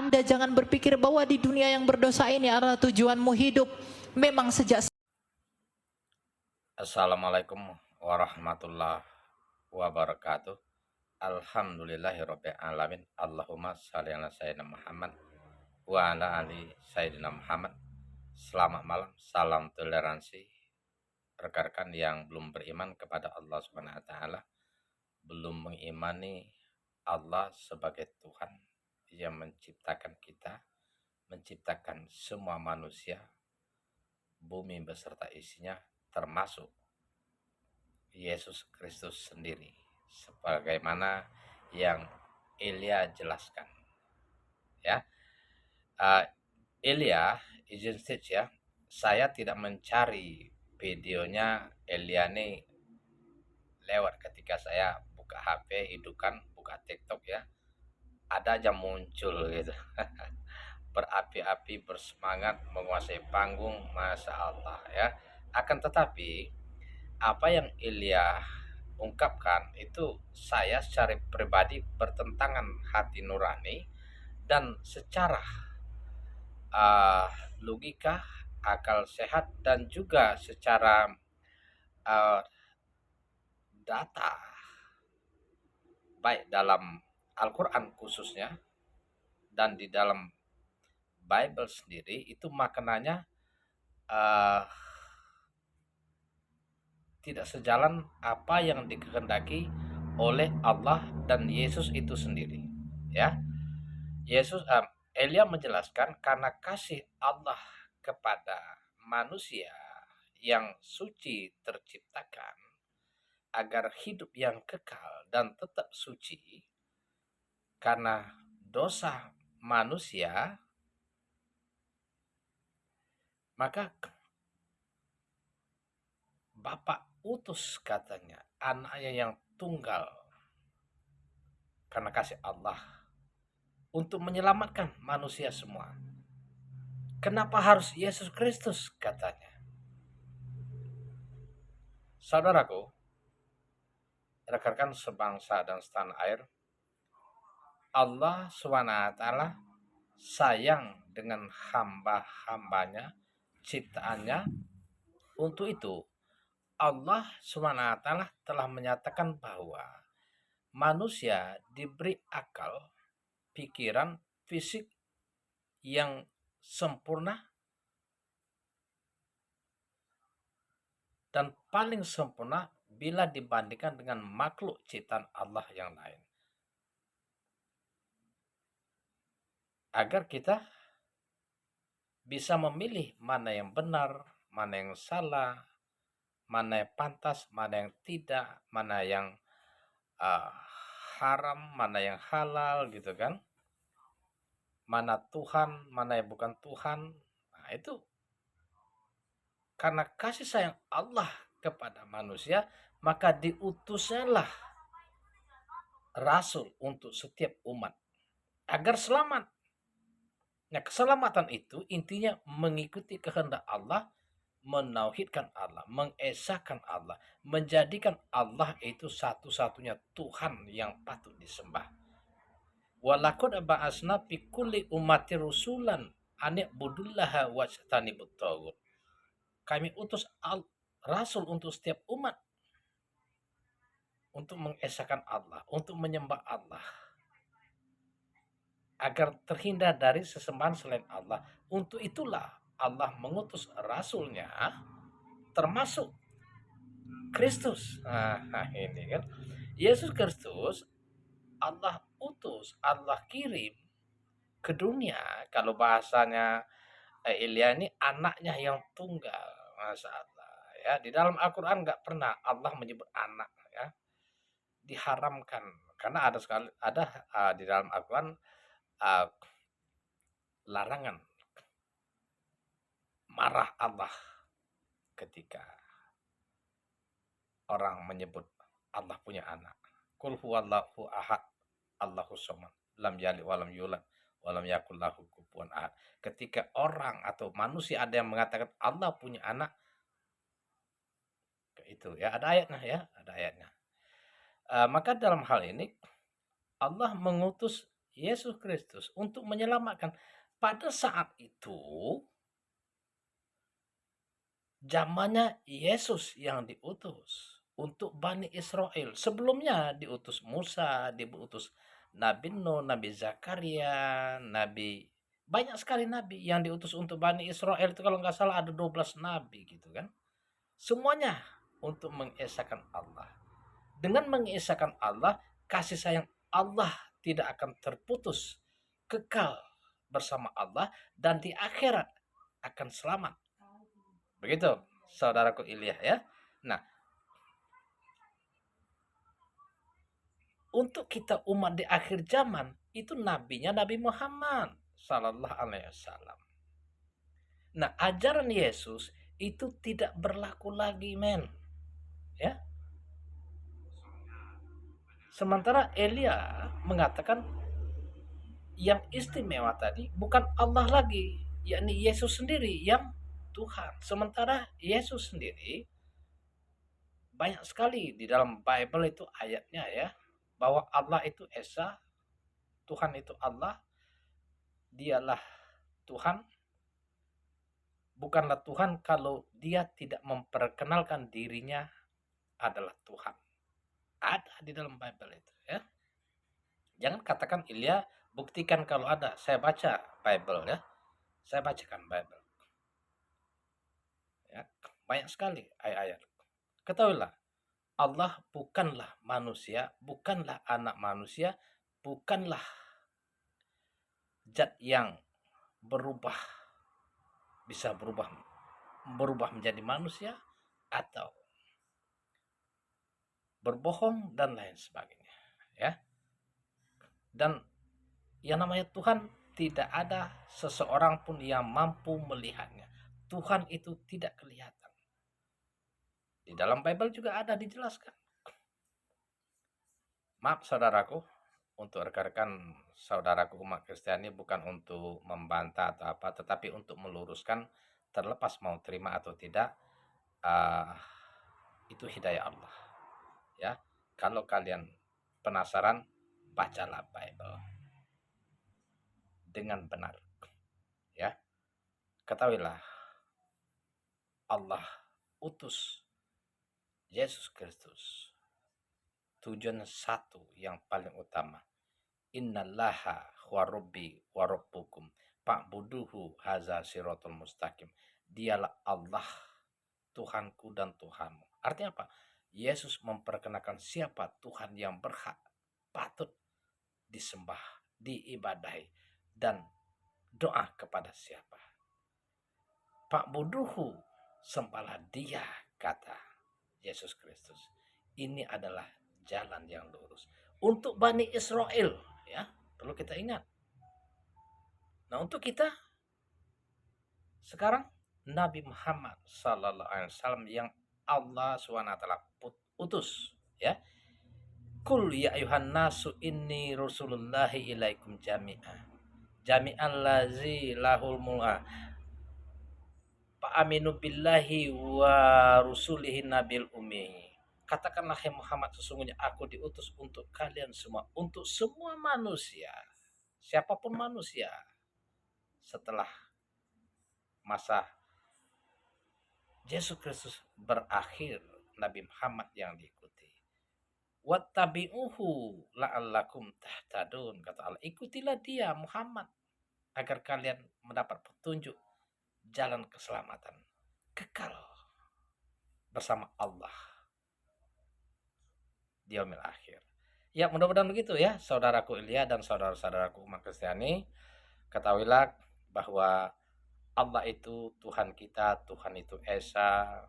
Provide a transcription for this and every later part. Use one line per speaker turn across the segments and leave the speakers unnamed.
Anda jangan berpikir bahwa di dunia yang berdosa ini adalah tujuanmu hidup. Memang sejak
Assalamualaikum warahmatullahi wabarakatuh. Alhamdulillahirabbil alamin. Allahumma shalli ala sayyidina Muhammad wa ala ali sayyidina Muhammad. Selamat malam, salam toleransi. Rekan-rekan yang belum beriman kepada Allah Subhanahu wa taala, belum mengimani Allah sebagai Tuhan yang menciptakan kita, menciptakan semua manusia, bumi beserta isinya, termasuk Yesus Kristus sendiri, sebagaimana yang Ilya jelaskan. Ya, Ilya, izin stage ya, saya tidak mencari videonya Ilya ini lewat ketika saya buka HP, hidupkan, buka TikTok ya, ada aja muncul gitu. Berapi-api, bersemangat, menguasai panggung, masya Allah ya. Akan tetapi apa yang Ilya ungkapkan itu saya secara pribadi bertentangan hati nurani dan secara logika, akal sehat, dan juga secara uh, data, baik dalam Al-Quran khususnya dan di dalam Bible sendiri, itu maknanya uh, tidak sejalan apa yang dikehendaki oleh Allah dan Yesus itu sendiri. Ya, Yesus Elia menjelaskan karena kasih Allah kepada manusia yang suci terciptakan agar hidup yang kekal dan tetap suci, karena dosa manusia maka Bapak utus katanya anaknya yang tunggal karena kasih Allah untuk menyelamatkan manusia semua. Kenapa harus Yesus Kristus katanya? Saudaraku, rekan-rekan sebangsa dan setanah air, Allah SWT sayang dengan hamba-hambanya, ciptaannya. Untuk itu Allah SWT telah menyatakan bahwa manusia diberi akal, pikiran, fisik yang sempurna dan paling sempurna bila dibandingkan dengan makhluk ciptaan Allah yang lain. Agar kita bisa memilih mana yang benar, mana yang salah, mana yang pantas, mana yang tidak, mana yang haram, mana yang halal gitu kan. Mana Tuhan, mana yang bukan Tuhan. Nah, itu karena kasih sayang Allah kepada manusia, maka diutuslah rasul untuk setiap umat agar selamat. Nah, keselamatan itu intinya mengikuti kehendak Allah, menauhidkan Allah, mengesahkan Allah, menjadikan Allah itu satu-satunya Tuhan yang patut disembah. Walaqad ba'asna fi kulli ummati rusulan an ibudullaha wajtanibut taghut. Kami utus rasul untuk setiap umat untuk mengesahkan Allah, untuk menyembah Allah, agar terhindar dari sesembahan selain Allah. Untuk itulah Allah mengutus rasulnya, termasuk Kristus. Nah, ini kan Yesus Kristus Allah utus, Allah kirim ke dunia. Kalau bahasanya Ilya ini anaknya yang tunggal, Masya Allah ya. Di dalam Al-Quran nggak pernah Allah menyebut anak ya, diharamkan karena ada sekali ada di dalam Al-Quran larangan, marah Allah ketika orang menyebut Allah punya anak. Qul huwallahu ahad, Allahu samad, lam yalid walam yulad walam yakul lahu kufuwan ahad. Ketika orang atau manusia ada yang mengatakan Allah punya anak, itu ya ada ayatnya ya, ada ayatnya. Maka dalam hal ini Allah mengutus Yesus Kristus untuk menyelamatkan. Pada saat itu zamannya Yesus yang diutus untuk Bani Israel. Sebelumnya diutus Musa, diutus Nabi Nuh, Nabi Zakaria, Nabi, banyak sekali nabi yang diutus untuk Bani Israel itu, kalau nggak salah ada 12 nabi gitu kan. Semuanya untuk mengesahkan Allah. Dengan mengesahkan Allah, kasih sayang Allah tidak akan terputus, kekal bersama Allah, dan di akhirat akan selamat. Begitu, saudaraku Ilya ya. Nah, untuk kita umat di akhir zaman, itu nabinya Nabi Muhammad sallallahu alaihi wasallam. Nah, ajaran Yesus itu tidak berlaku lagi, men. Ya. Sementara Elia mengatakan yang istimewa tadi bukan Allah lagi, yakni Yesus sendiri yang Tuhan. Sementara Yesus sendiri banyak sekali di dalam Bible itu ayatnya ya, bahwa Allah itu Esa, Tuhan itu Allah, dialah Tuhan. Bukanlah Tuhan kalau dia tidak memperkenalkan dirinya adalah Tuhan. Ada di dalam Bible itu ya. Jangan katakan Ilya, buktikan kalau ada. Saya baca Bible ya. Saya bacakan Bible. Ya, banyak sekali ayat-ayat. Ketahuilah, Allah bukanlah manusia, bukanlah anak manusia, bukanlah zat yang berubah, bisa berubah menjadi manusia atau berbohong dan lain sebagainya ya. Dan yang namanya Tuhan, tidak ada seseorang pun yang mampu melihatnya. Tuhan itu tidak kelihatan. Di dalam Bible juga ada dijelaskan. Maaf saudaraku, untuk rekan-rekan saudaraku umat Kristiani, bukan untuk membantah atau apa, tetapi untuk meluruskan, terlepas mau terima atau tidak, itu hidayah Allah ya. Kalau kalian penasaran, bacalah Bible dengan benar ya. Ketahuilah, Allah utus Yesus Kristus, tujuan satu yang paling utama, innallaha wa rabbi wa rabbukum fa'buduhu haza siratul mustaqim. Dialah Allah, Tuhanku dan Tuhanmu. Artinya apa? Yesus memperkenalkan siapa Tuhan yang berhak patut disembah, diibadahi, dan doa kepada siapa. Pak Buduhu, sembahlah dia, kata Yesus Kristus. Ini adalah jalan yang lurus untuk Bani Israel ya, perlu kita ingat. Nah, untuk kita sekarang, Nabi Muhammad sallallahu alaihi wasallam yang Allah SWT utus ya. Kul ya ayuhan nasu inni rusulullahi ilaikum jami'an lazi lahul mul'a aminu billahi wa rusulihi nabil ummi. Katakanlah, hai Muhammad, sesungguhnya aku diutus untuk kalian semua, untuk semua manusia, siapapun manusia, setelah masa Yesus Kristus berakhir, Nabi Muhammad yang diikuti. Wattabi'uhu la'allakum tahtadun, kata Allah, ikutilah dia Muhammad agar kalian mendapat petunjuk jalan keselamatan, kekal bersama Allah di yaumil akhir. Ya, mudah-mudahan begitu ya, saudaraku Ilya dan saudara-saudaraku umat Kristiani. Ketahuilah bahwa Allah itu Tuhan kita, Tuhan itu Esa.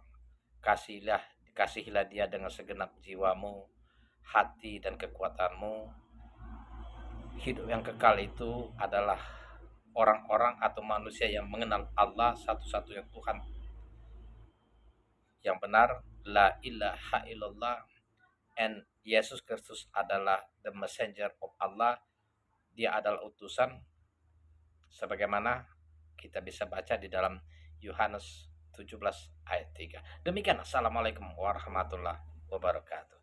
Kasihilah dia dengan segenap jiwamu, hati dan kekuatanmu. Hidup yang kekal itu adalah orang-orang atau manusia yang mengenal Allah satu-satunya Tuhan yang benar, la ilaha illallah, and Yesus Kristus adalah the messenger of Allah. Dia adalah utusan, sebagaimana kita bisa baca di dalam Yohanes 17 ayat 3. Demikian, assalamualaikum warahmatullahi wabarakatuh.